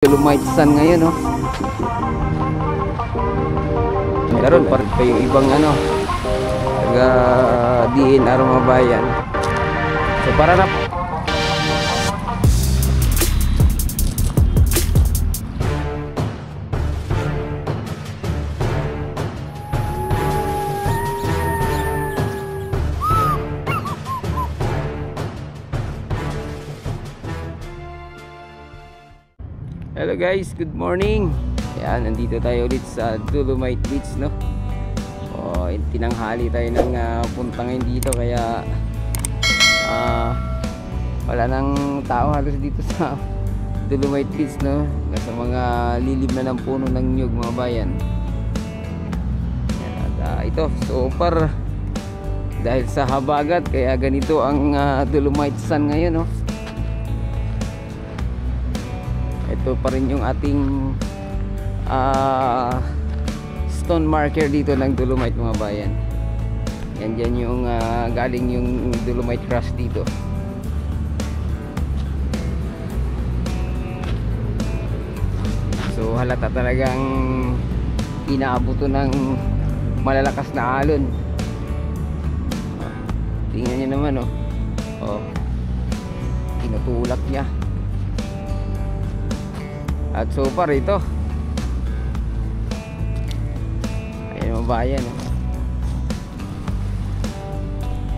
Dolomite Sun ngayon, no? Meron pa rin pa yung ibang taga DNR Mabayan. So para na Hello guys, good morning. Ayan, nandito tayo ulit sa Dolomite Beach, no? Tinanghali tayo ng punta ngayon dito, kaya wala nang tao halos dito sa Dolomite Beach, no? Nasa mga lilim na ng puno ng nyug, mga bayan. At ito, so far dahil sa habagat, kaya ganito ang Dolomite Sun ngayon, no? Ito pa rin yung ating stone marker dito ng Dolomite, mga bayan. Yan dyan yung galing yung Dolomite crush dito. So halata talagang inaabuto ng malalakas na alon. Tingnan nyo naman, tinutulak niya. At so far ito, ayun, mga bayan,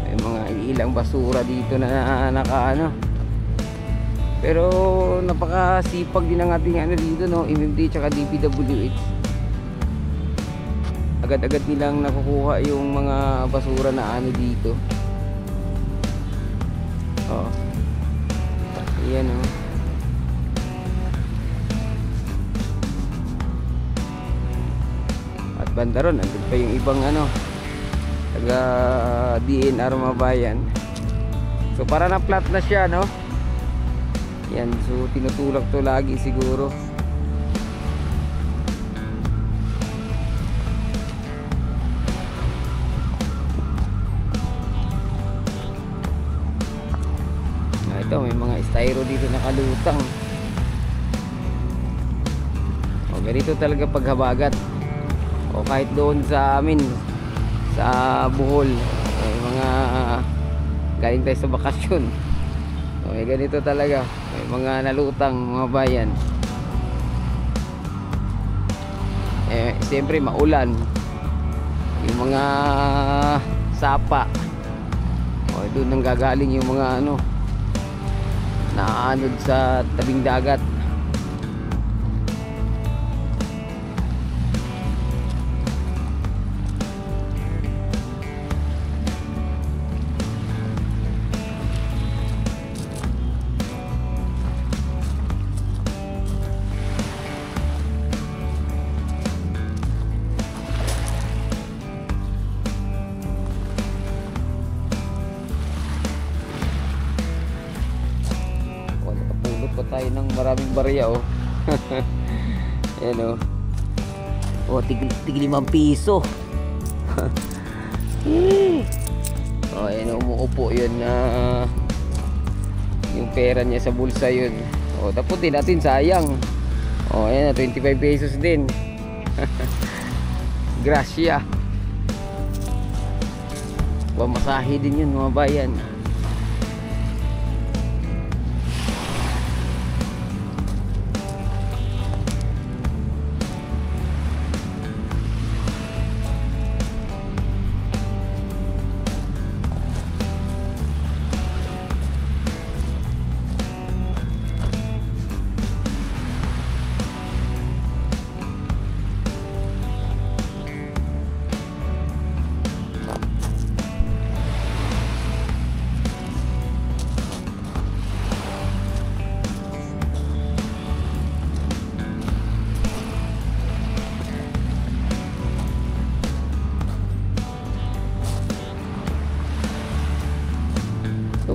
may mga ilang basura dito na pero napakasipag din ang ating dito, no, MMD tsaka DPWH. Agad-agad nilang nakukuha yung mga basura na dito. Ayan, banda ron, andun pa yung ibang taga DNR Mabayan. So para na flat na siya, no? Yan, so tinutulak to lagi siguro. Ito, may mga styro dito nakalutang. Ganito talaga paghabagat. O kahit doon sa amin sa Bohol, mga galing tayo sa bakasyon, may ganito talaga, may mga nalutang, mga bayan. Siyempre maulan, yung mga sapa, doon nang gagaling yung mga naaanod sa tabing dagat. Tayo ng maraming barya, ayan, tig 5 piso. Ayan, umuupo yun na yung pera niya sa bulsa yun. Taputin natin, sayang. Ayan, 25 pesos din. Gracia. Pamasahe din yun, mga bayan.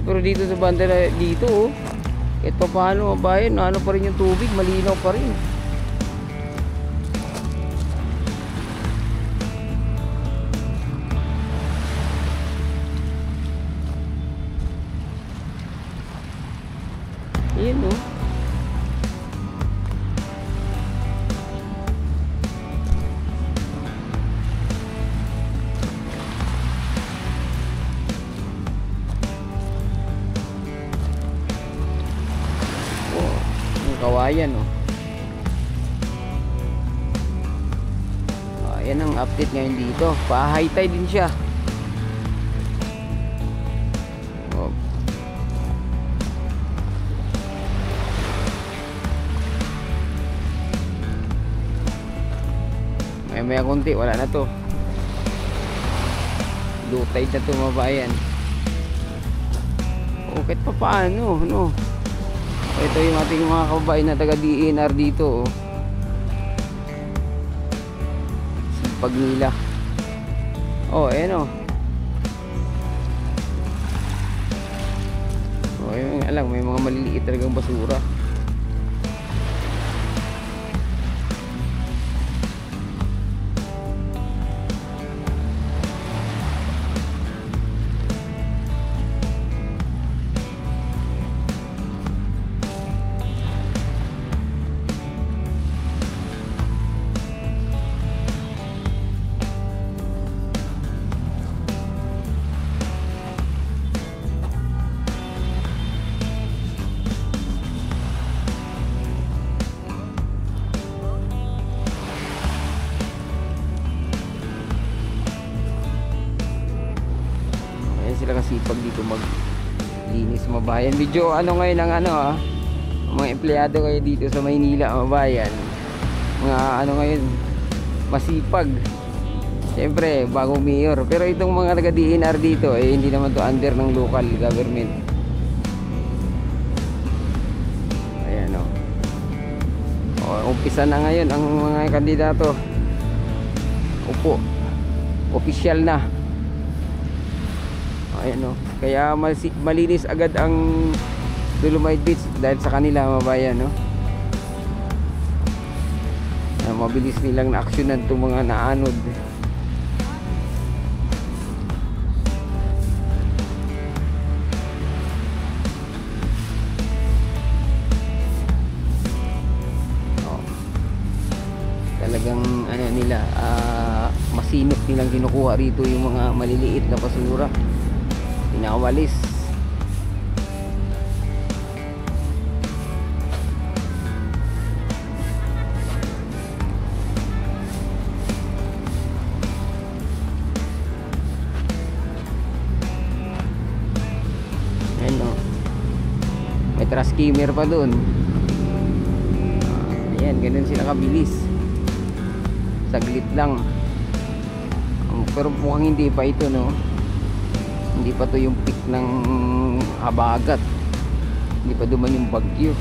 Pero dito sa banda dito, kahit pa paano, bayan, pa rin yung tubig, malinaw pa rin. Ayan, kababayan, oh. Ayan ang update ngayon dito. Pa-high tide din siya. Oh. Maya konti, wala na to. Low tide na to, mabayan. O kahit pa paano, no? Ito yung ating mga kababayan na taga DNR dito, oh. Sipag nila. Oh, ayan, oh. Oh, yung alam, may mga maliliit talagang basura. Sila kasipag dito maglinis, mabayan. Medyo ano ngayon ang mga empleyado ngayon dito sa Maynila, mabayan. Mga ano ngayon, masipag. Siyempre, bagong mayor. Pero itong mga taga DNR dito, hindi naman to under ng local government. Ayan, o. Umpisa na ngayon ang mga kandidato. Upo. Official na. Ayan, o. Kaya malinis agad ang Dolomite Beach dahil sa kanila, mabayan, no? Mabilis nilang na-actionan itong mga naanod. Talagang ano nila, masinop nilang kinukuha rito yung mga maliliit na basura. Pinawalis. Ayan, o. May trash skimmer pa dun. Ayan, ganun sila kabilis. Saglit lang. Pero mukhang hindi pa ito, no? Hindi pa to yung peak ng habagat. Hindi pa duman yung bagyo.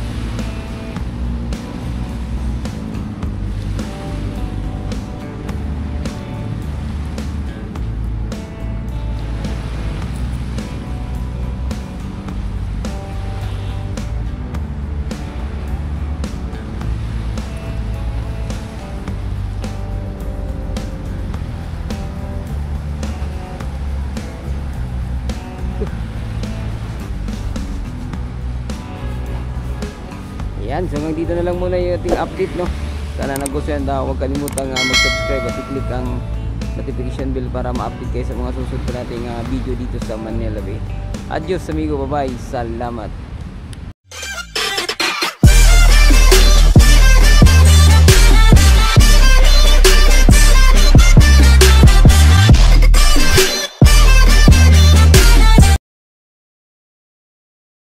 Yan, so hanggang dito na lang muna yung ating update, no? Sana nagustuhan daw. Huwag kalimutang mag-subscribe at i-click ang notification bell para ma-update kayo sa mga susunod nating video dito sa Manila Bay. Adios amigo, bye bye, salamat.